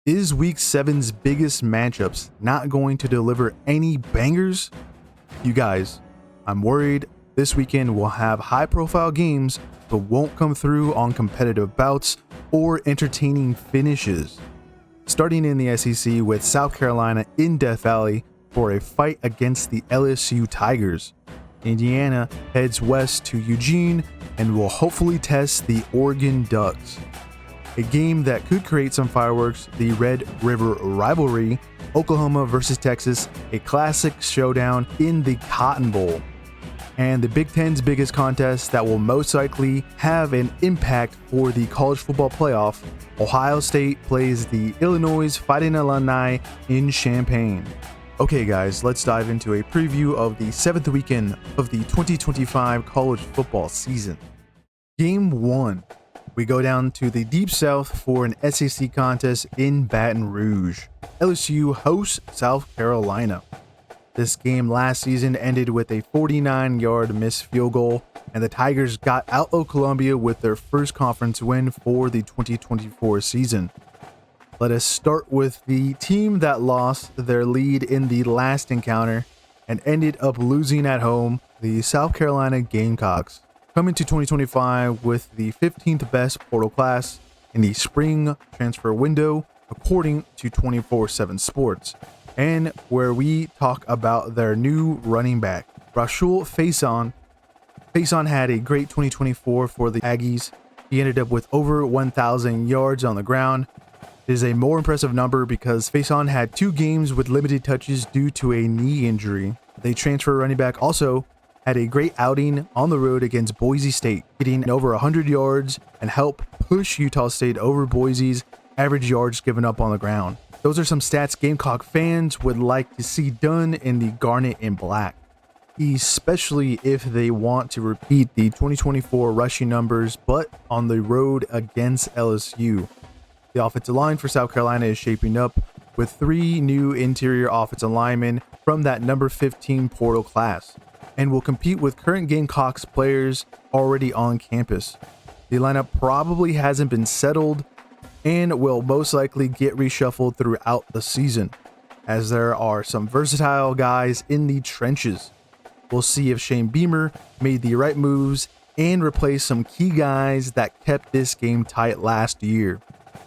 Is Week 7's biggest matchups not going to deliver any bangers? You guys, I'm worried this weekend we'll have high-profile games but won't come through on competitive bouts or entertaining finishes. Starting in the SEC with South Carolina in Death Valley for a fight against the LSU Tigers. Indiana heads west to Eugene and will hopefully test the Oregon Ducks. A game that could create some fireworks, the Red River rivalry, Oklahoma versus Texas, a classic showdown in the Cotton Bowl. And the Big Ten's biggest contest that will most likely have an impact for the college football playoff, Ohio State plays the Illinoissss Fighting Illini in Champaign. Okay guys, let's dive into a preview of the 7th weekend of the 2025 college football season. Game 1. We go down to the Deep South for an SEC contest in Baton Rouge. LSU hosts South Carolina. This game last season ended with a 49-yard missed field goal, and the Tigers got out of Columbia with their first conference win for the 2024 season. Let us start with the team that lost their lead in the last encounter and ended up losing at home, the South Carolina Gamecocks. Coming to 2025 with the 15th best portal class in the spring transfer window, according to 24/7 Sports, and where we talk about their new running back, Rashul Faison. Faison had a great 2024 for the Aggies. He ended up with over 1,000 yards on the ground. It is a more impressive number because Faison had 2 games with limited touches due to a knee injury. The transfer running back also had a great outing on the road against Boise State, getting over 100 yards and helped push Utah State over Boise's average yards given up on the ground. Those are some stats Gamecock fans would like to see done in the garnet and black, especially if they want to repeat the 2024 rushing numbers, but on the road against LSU. The offensive line for South Carolina is shaping up with 3 new interior offensive linemen from that number 15 portal class, and will compete with current Gamecocks players already on campus. The lineup probably hasn't been settled and will most likely get reshuffled throughout the season, as there are some versatile guys in the trenches. We'll see if Shane Beamer made the right moves and replaced some key guys that kept this game tight last year.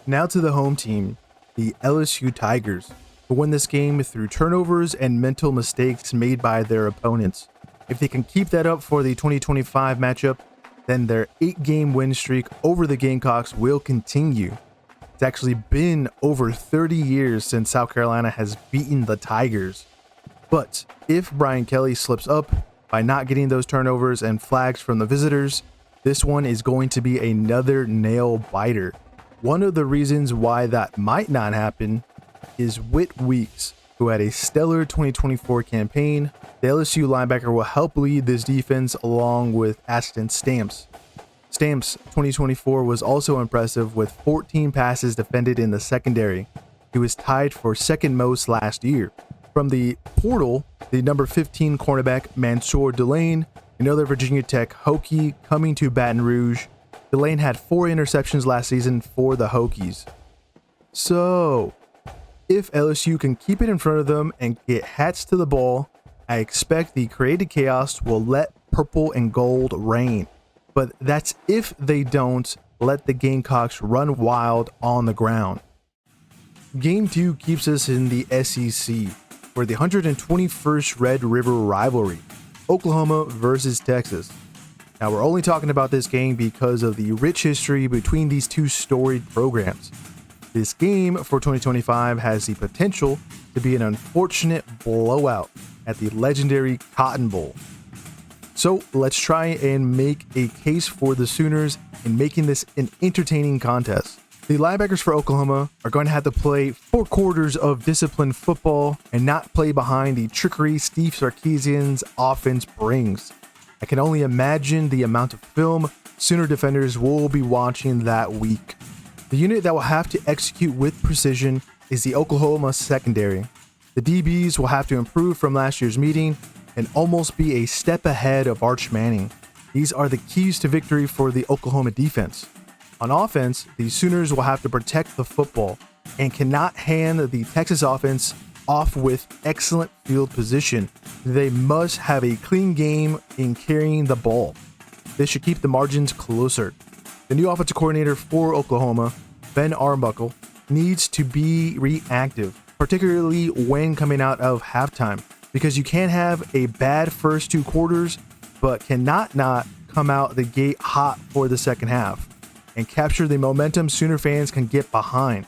Now to the home team, the LSU Tigers, who won this game through turnovers and mental mistakes made by their opponents. If they can keep that up for the 2025 matchup, then their 8-game win streak over the Gamecocks will continue. It's actually been over 30 years since South Carolina has beaten the Tigers. But if Brian Kelly slips up by not getting those turnovers and flags from the visitors, this one is going to be another nail biter. One of the reasons why that might not happen is Whit Weeks, who had a stellar 2024 campaign. The LSU linebacker will help lead this defense along with Ashton Stamps. Stamps' 2024 was also impressive with 14 passes defended in the secondary. He was tied for second most last year. From the portal, the number 15 cornerback Mansour Delane, another Virginia Tech Hokie coming to Baton Rouge. Delane had 4 interceptions last season for the Hokies. So, if LSU can keep it in front of them and get hats to the ball, I expect the creative chaos will let purple and gold reign. But that's if they don't let the Gamecocks run wild on the ground. Game 2 keeps us in the SEC for the 121st Red River rivalry, Oklahoma versus Texas. Now we're only talking about this game because of the rich history between these two storied programs. This game for 2025 has the potential to be an unfortunate blowout at the legendary Cotton Bowl. So let's try and make a case for the Sooners in making this an entertaining contest. The linebackers for Oklahoma are going to have to play 4 quarters of disciplined football and not play behind the trickery Steve Sarkisian's offense brings. I can only imagine the amount of film Sooner defenders will be watching that week. The unit that will have to execute with precision is the Oklahoma secondary. The DBs will have to improve from last year's meeting and almost be a step ahead of Arch Manning. These are the keys to victory for the Oklahoma defense. On offense, the Sooners will have to protect the football. and cannot hand the Texas offense off with excellent field position. They must have a clean game in carrying the ball. This should keep the margins closer. The new offensive coordinator for Oklahoma, Ben Arbuckle, needs to be reactive, particularly when coming out of halftime, because you can't have a bad first 2 quarters, but cannot not come out the gate hot for the second half and capture the momentum Sooner fans can get behind.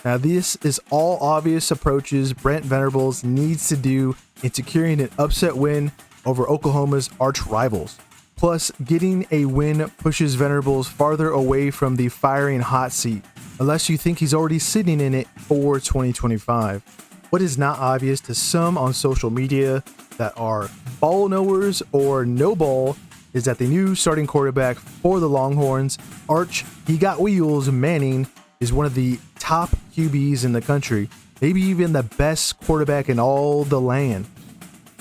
Now, this is all obvious approaches Brent Venables needs to do in securing an upset win over Oklahoma's arch rivals. Plus, getting a win pushes Venables farther away from the firing hot seat, unless you think he's already sitting in it for 2025. What is not obvious to some on social media that are ball knowers or no ball is that the new starting quarterback for the Longhorns, Arch He Got Wheels Manning, is one of the top QBs in the country, maybe even the best quarterback in all the land,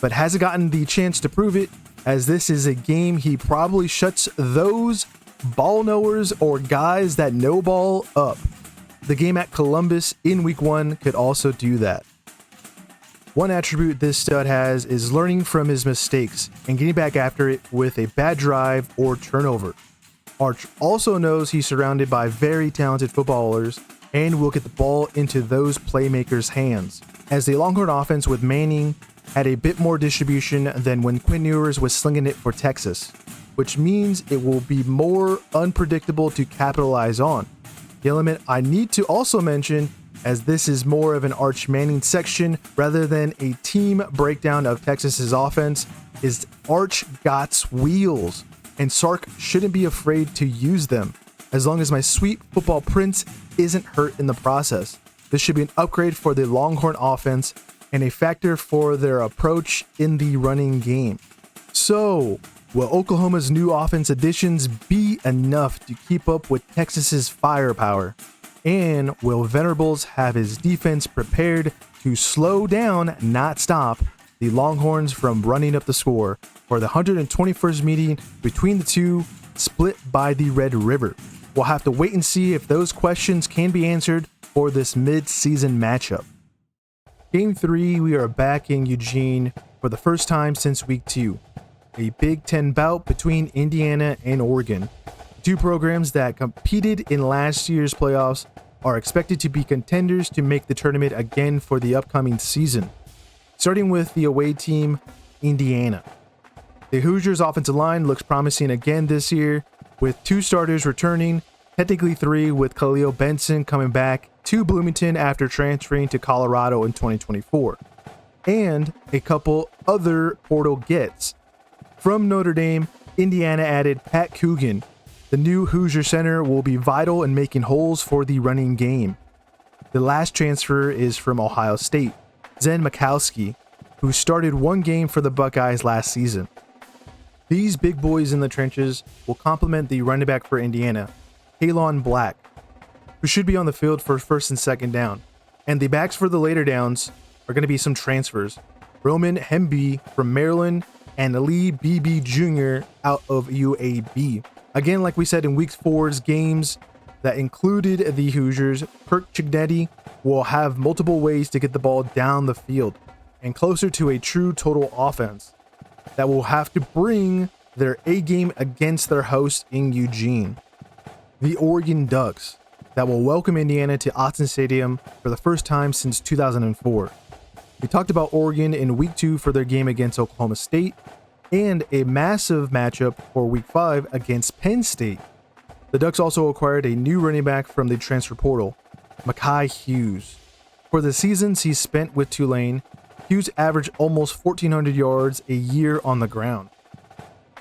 but hasn't gotten the chance to prove it, as this is a game he probably shuts those ball knowers or guys that know ball up. The game at Columbus in week 1 could also do that. One attribute this stud has is learning from his mistakes and getting back after it with a bad drive or turnover. Arch also knows he's surrounded by very talented footballers and will get the ball into those playmakers' hands, as the Longhorn offense with Manning had a bit more distribution than when Quinn Ewers was slinging it for Texas, which means it will be more unpredictable to capitalize on. The element I need to also mention, as this is more of an Arch Manning section rather than a team breakdown of Texas's offense, is Arch got wheels, and Sark shouldn't be afraid to use them, as long as my sweet football prince isn't hurt in the process. This should be an upgrade for the Longhorn offense and a factor for their approach in the running game. So, will Oklahoma's new offense additions be enough to keep up with Texas's firepower? And will Venables have his defense prepared to slow down, not stop, the Longhorns from running up the score for the 121st meeting between the two, split by the Red River? We'll have to wait and see if those questions can be answered for this mid-season matchup. Game 3, we are back in Eugene for the first time since week 2. A Big Ten bout between Indiana and Oregon. Two programs that competed in last year's playoffs are expected to be contenders to make the tournament again for the upcoming season. Starting with the away team, Indiana. The Hoosiers' offensive line looks promising again this year, with 2 starters returning, technically 3 with Khalil Benson coming back to Bloomington after transferring to Colorado in 2024, and a couple other portal gets. From Notre Dame, Indiana added Pat Coogan. The new Hoosier center will be vital in making holes for the running game. The last transfer is from Ohio State, Zen Mikowski, who started 1 game for the Buckeyes last season. These big boys in the trenches will complement the running back for Indiana, Kalon Black, who should be on the field for first and second down. And the backs for the later downs are going to be some transfers. Roman Hemby from Maryland and Lee Beebe Jr. out of UAB. Again, like we said in week 4's games that included the Hoosiers, Kirk Cignetti will have multiple ways to get the ball down the field and closer to a true total offense that will have to bring their A game against their host in Eugene, the Oregon Ducks, that will welcome Indiana to Autzen Stadium for the first time since 2004. We talked about Oregon in week 2 for their game against Oklahoma State, and a massive matchup for week 5 against Penn State. The Ducks also acquired a new running back from the transfer portal, Mekhi Hughes. For the seasons he spent with Tulane, Hughes averaged almost 1,400 yards a year on the ground.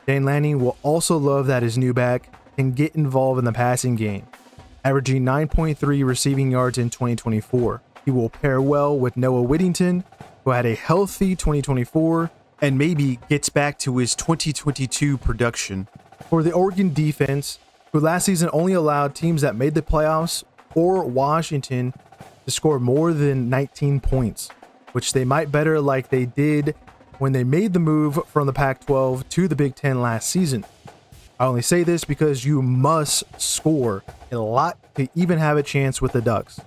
Dan Lanning will also love that his new back can get involved in the passing game, averaging 9.3 receiving yards in 2024. He will pair well with Noah Whittington, who had a healthy 2024 and maybe gets back to his 2022 production. For the Oregon defense, who last season only allowed teams that made the playoffs or Washington to score more than 19 points, which they might better like they did when they made the move from the Pac-12 to the Big Ten last season. I only say this because you must score a lot to even have a chance with the Ducks.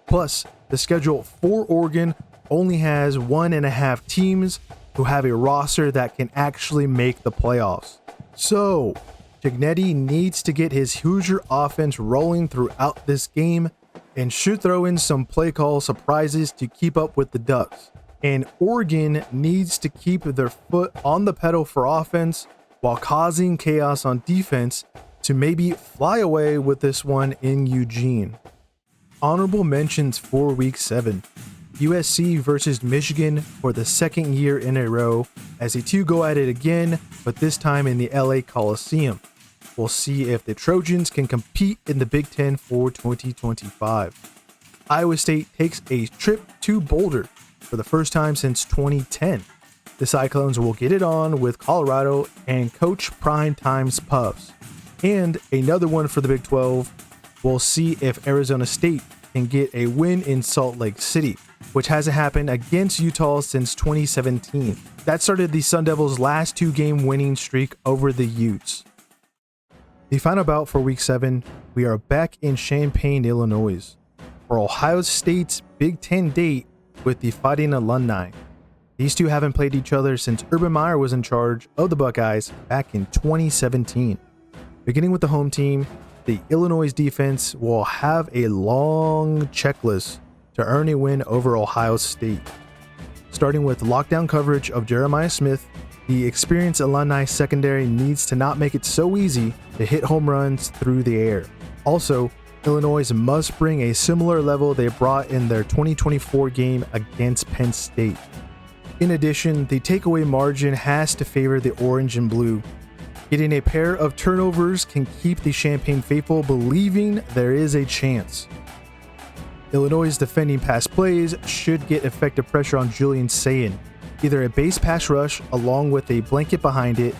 Plus, the schedule for Oregon only has 1.5 teams who have a roster that can actually make the playoffs. So, Cignetti needs to get his Hoosier offense rolling throughout this game and should throw in some play call surprises to keep up with the Ducks. And Oregon needs to keep their foot on the pedal for offense while causing chaos on defense to maybe fly away with this one in Eugene. Honorable mentions for Week 7. USC versus Michigan for the second year in a row as the two go at it again, but this time in the LA Coliseum. We'll see if the Trojans can compete in the Big Ten for 2025. Iowa State takes a trip to Boulder for the first time since 2010. The Cyclones will get it on with Colorado and Coach Prime Time's Puffs. And another one for the Big 12. We'll see if Arizona State can get a win in Salt Lake City, which hasn't happened against Utah since 2017. That started the Sun Devils' last 2-game winning streak over the Utes. The final bout for Week 7, we are back in Champaign, Illinois, for Ohio State's Big Ten date with the Fighting Illini. These two haven't played each other since Urban Meyer was in charge of the Buckeyes back in 2017. Beginning with the home team, the Illinois defense will have a long checklist to earn a win over Ohio State. Starting with lockdown coverage of Jeremiah Smith, the experienced Illini secondary needs to not make it so easy to hit home runs through the air. Also, Illinois must bring a similar level they brought in their 2024 game against Penn State. In addition, the takeaway margin has to favor the orange and blue. Getting a pair of turnovers can keep the Champaign faithful believing there is a chance. Illinois' defending pass plays should get effective pressure on Julian Sayin, either a base pass rush along with a blanket behind it,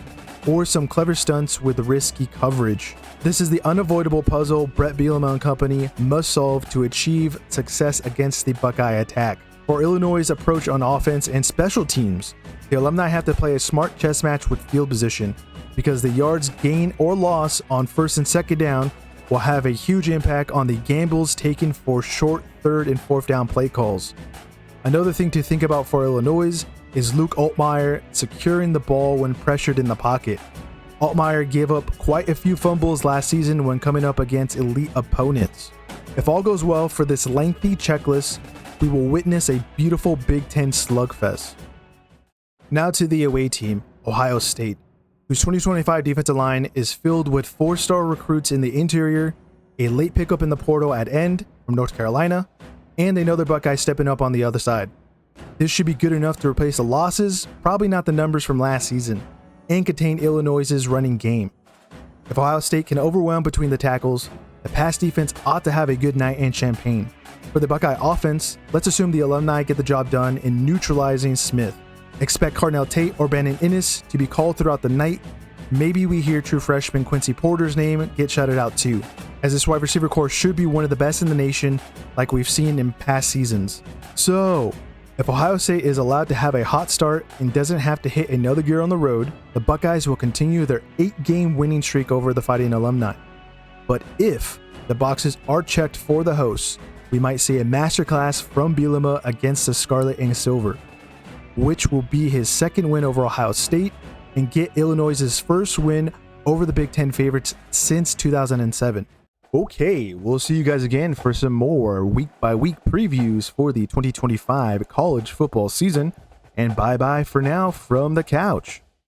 or some clever stunts with risky coverage. This is the unavoidable puzzle Brett Bielema and company must solve to achieve success against the Buckeye attack. For Illinois' approach on offense and special teams, the alumni have to play a smart chess match with field position, because the yards gain or loss on first and second down will have a huge impact on the gambles taken for short third and fourth down play calls. Another thing to think about for Illinois is Luke Altmaier securing the ball when pressured in the pocket. Altmaier gave up quite a few fumbles last season when coming up against elite opponents. If all goes well for this lengthy checklist, we will witness a beautiful Big Ten slugfest. Now to the away team, Ohio State, whose 2025 defensive line is filled with 4-star recruits in the interior, a late pickup in the portal at end from North Carolina, and another Buckeye stepping up on the other side. This should be good enough to replace the losses, probably not the numbers from last season, and contain Illinois' running game. If Ohio State can overwhelm between the tackles, the pass defense ought to have a good night in Champaign. For the Buckeye offense, let's assume the alumni get the job done in neutralizing Smith. Expect Carnell Tate or Brandon Inniss to be called throughout the night. Maybe we hear true freshman Quincy Porter's name get shouted out too, as this wide receiver core should be one of the best in the nation like we've seen in past seasons. So, if Ohio State is allowed to have a hot start and doesn't have to hit another gear on the road, the Buckeyes will continue their 8-game winning streak over the Fighting Illini. But if the boxes are checked for the hosts, we might see a masterclass from Bielema against the Scarlet and Silver, which will be his second win over Ohio State and get Illinois' first win over the Big Ten favorites since 2007. Okay, we'll see you guys again for some more week-by-week previews for the 2025 college football season, and bye-bye for now from the couch.